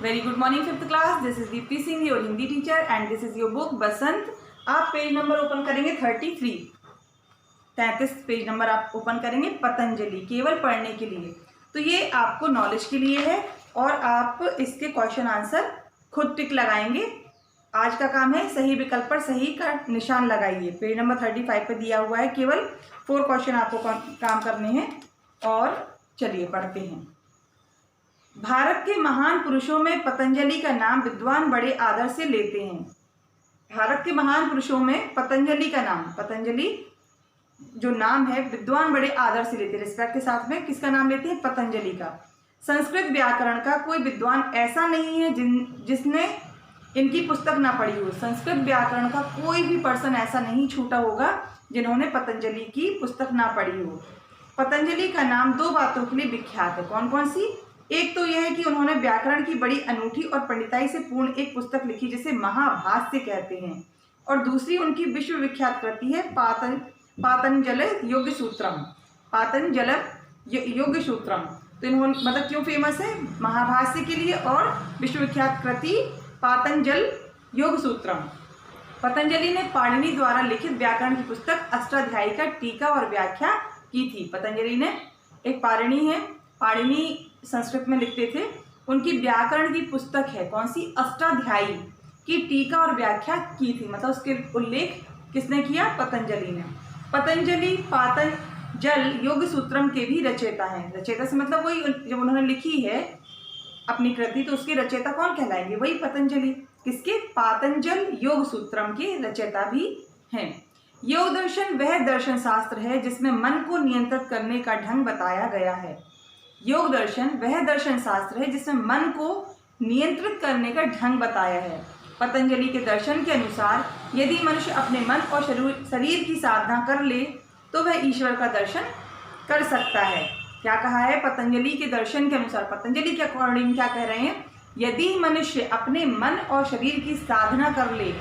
Very good morning fifth class. This is Deepti Singh, your Hindi teacher, and this is your book Basant. आप page number open करेंगे 33 page number आप open करेंगे पतंजलि, केवल पढ़ने के लिए। तो ये आपको नॉलेज के लिए है और आप इसके क्वेश्चन आंसर खुद टिक लगाएंगे। आज का काम है सही विकल्प पर सही का निशान लगाइए। पेज नंबर 35 पे दिया हुआ है, केवल 4 क्वेश्चन आपको काम करने हैं। और चलिए पढ़ते हैं। भारत के महान पुरुषों में पतंजलि का नाम विद्वान बड़े आदर से लेते हैं। भारत के महान पुरुषों में पतंजलि का नाम, पतंजलि जो नाम है, विद्वान बड़े आदर से लेते हैं, रिस्पेक्ट के साथ में किसका नाम लेते हैं? पतंजलि का। संस्कृत व्याकरण का कोई विद्वान ऐसा नहीं है जिसने इनकी पुस्तक ना पढ़ी हो। संस्कृत व्याकरण का कोई भी पर्सन ऐसा नहीं छूटा होगा जिन्होंने पतंजलि की पुस्तक ना पढ़ी हो। पतंजलि का नाम 2 बातों के लिए विख्यात है। कौन कौन सी? एक तो यह है कि उन्होंने व्याकरण की बड़ी अनूठी और पंडिताई से पूर्ण एक पुस्तक लिखी जिसे महाभाष्य कहते हैं, और दूसरी उनकी विश्व विख्यात कृति है पातंजल योग सूत्रम। पातंजल योग सूत्रम। तो इन्होंने मतलब क्यों फेमस है? महाभाष्य के लिए और विश्व विख्यात कृति पातंजल योग सूत्रम। पतंजलि ने पाणिनि द्वारा लिखित व्याकरण की पुस्तक अष्टाध्यायी का टीका और व्याख्या की थी। पतंजलि ने, एक पाणिनि है, पाणिनि संस्कृत में लिखते थे, उनकी व्याकरण की पुस्तक है कौन सी? अष्टाध्यायी की टीका और व्याख्या की थी। मतलब उसके उल्लेख किसने किया? पतंजलि ने। पतंजलि पातंजल योग सूत्रम के भी रचयिता हैं। रचयिता से मतलब वही, जब उन्होंने लिखी है अपनी कृति तो उसके रचयिता कौन कहलाएंगे? वही पतंजलि। किसके? पातंजल योग सूत्रम के रचयिता भी हैं। योग दर्शन वह दर्शन शास्त्र है जिसमें मन को नियंत्रित करने का ढंग बताया गया है। योग दर्शन वह दर्शन शास्त्र है जिसमें मन को नियंत्रित करने का ढंग बताया है। पतंजलि के दर्शन के अनुसार यदि मनुष्य अपने मन और शरीर की साधना कर ले तो वह ईश्वर का दर्शन कर सकता है। क्या कहा है? पतंजलि के दर्शन के अनुसार, पतंजलि के अकॉर्डिंग क्या कह रहे हैं? यदि मनुष्य अपने मन और शरीर की साधना कर ले,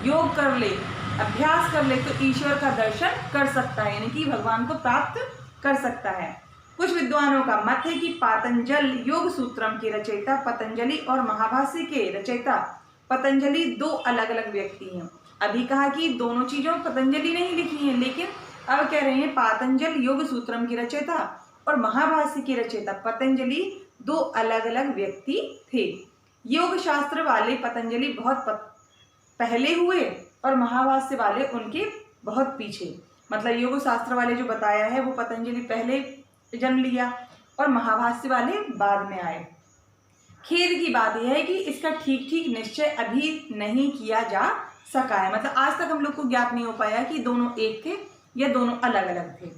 योग कर ले, अभ्यास कर ले तो ईश्वर का दर्शन कर सकता है, यानी कि भगवान को प्राप्त कर सकता है। कुछ विद्वानों का मत है कि पातंजल योग सूत्रम के रचयिता पतंजलि और महाभाष्य के रचयिता पतंजलि 2 अलग अलग व्यक्ति हैं। अभी कहा कि दोनों चीजों पतंजलि ने ही लिखी हैं, लेकिन अब कह रहे हैं पातंजल योग सूत्रम के रचयिता और महाभाष्य के रचयिता पतंजलि 2 अलग अलग व्यक्ति थे। योग शास्त्र वाले पतंजलि बहुत पहले हुए और महाभाष्य वाले उनके बहुत पीछे। मतलब योग शास्त्र वाले जो बताया है वो पतंजलि पहले जन्म लिया और महाभाष्य वाले बाद में आए। खेद की बात यह है कि इसका ठीक ठीक निश्चय अभी नहीं किया जा सका है। मतलब आज तक हम लोग को ज्ञात नहीं हो पाया कि दोनों एक थे या दोनों अलग अलग थे।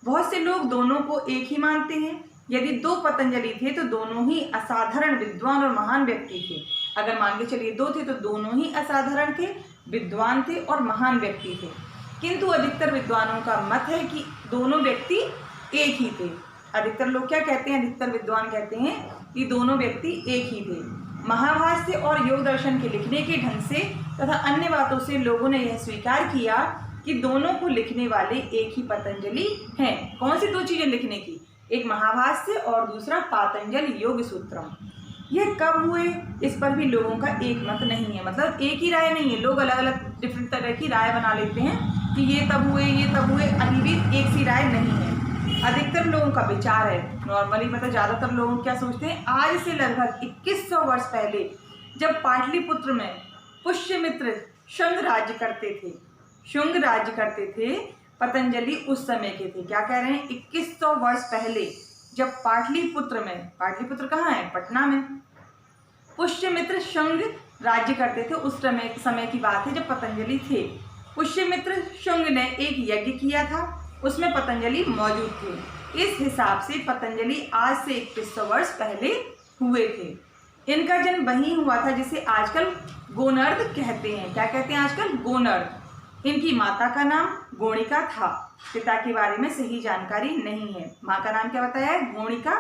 बहुत से लोग दोनों को एक ही मानते हैं। यदि 2 पतंजलि थे तो दोनों ही असाधारण विद्वान और महान व्यक्ति थे। अगर मान के चलिए 2 थे तो दोनों ही असाधारण थे, विद्वान थे और महान व्यक्ति थे। किंतु अधिकतर विद्वानों का मत है कि दोनों व्यक्ति एक ही थे। अधिकतर लोग क्या कहते हैं? अधिकतर विद्वान कहते हैं कि दोनों व्यक्ति एक ही थे। महाभाष्य और योग दर्शन के लिखने के ढंग से तथा अन्य बातों से लोगों ने यह स्वीकार किया कि दोनों को लिखने वाले एक ही पतंजलि हैं। कौन सी 2 चीजें लिखने की? एक महाभाष्य और दूसरा पातंजल योग सूत्रम। यह कब हुए इस पर भी लोगों का एक मत नहीं है। मतलब एक ही राय नहीं है, लोग अलग अलग डिफरेंट तरह की राय बना लेते हैं कि ये तब हुए, ये तब हुए। अभी भी एक सी राय नहीं है। अधिकतर लोगों का विचार है, नॉर्मली मतलब ज़्यादातर लोग क्या सोचते हैं, आज से लगभग 2100 वर्ष पहले जब पाटलिपुत्र में पुष्यमित्र शुंग राज्य करते थे, पतंजलि उस समय के थे। क्या कह रहे हैं? 2100 वर्ष पहले जब पाटलिपुत्र में, पाटलिपुत्र कहाँ है? पटना में, पुष्यमित्र शुंग राज्य करते थे, उस समय की बात है जब पतंजलि थे। पुष्यमित्र शुंग ने एक यज्ञ किया था, उसमें पतंजलि मौजूद थे। इस हिसाब से पतंजलि आज से 2100 वर्ष पहले हुए थे। इनका जन्म वहीं हुआ था जिसे आजकल गोनर्द कहते हैं। क्या कहते हैं आजकल? गोनर्द। इनकी माता का नाम गोणिका था। पिता के बारे में सही जानकारी नहीं है। माँ का नाम क्या बताया है? गोणिका,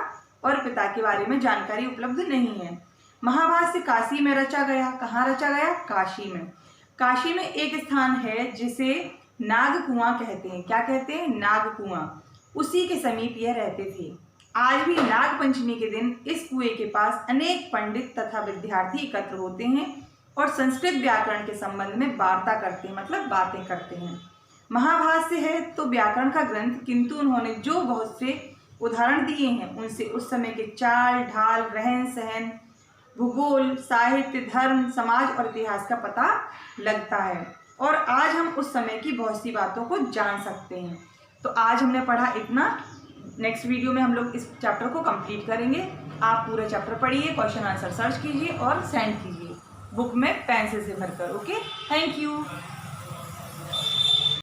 और पिता के बारे में जानकारी उपलब्ध नहीं है। महाभाष्य काशी में रचा गया। कहाँ रचा गया? काशी में। काशी में एक स्थान है जिसे नाग कुआं कहते हैं। क्या कहते हैं? नाग कुआं। उसी के समीप यह रहते थे। आज भी नाग पंचमी के दिन इस कुएं के पास अनेक पंडित तथा विद्यार्थी एकत्र होते हैं और संस्कृत व्याकरण के संबंध में वार्ता करते हैं, मतलब बातें करते हैं। महाभाष्य है तो व्याकरण का ग्रंथ, किंतु उन्होंने जो बहुत से उदाहरण दिए हैं उनसे उस समय के चाल ढाल, रहन सहन, भूगोल, साहित्य, धर्म, समाज और इतिहास का पता लगता है और आज हम उस समय की बहुत सी बातों को जान सकते हैं। तो आज हमने पढ़ा इतना। नेक्स्ट वीडियो में हम लोग इस चैप्टर को कंप्लीट करेंगे। आप पूरा चैप्टर पढ़िए, क्वेश्चन आंसर सर्च कीजिए और सेंड कीजिए बुक में पेंसिल से भरकर। Okay, thank you.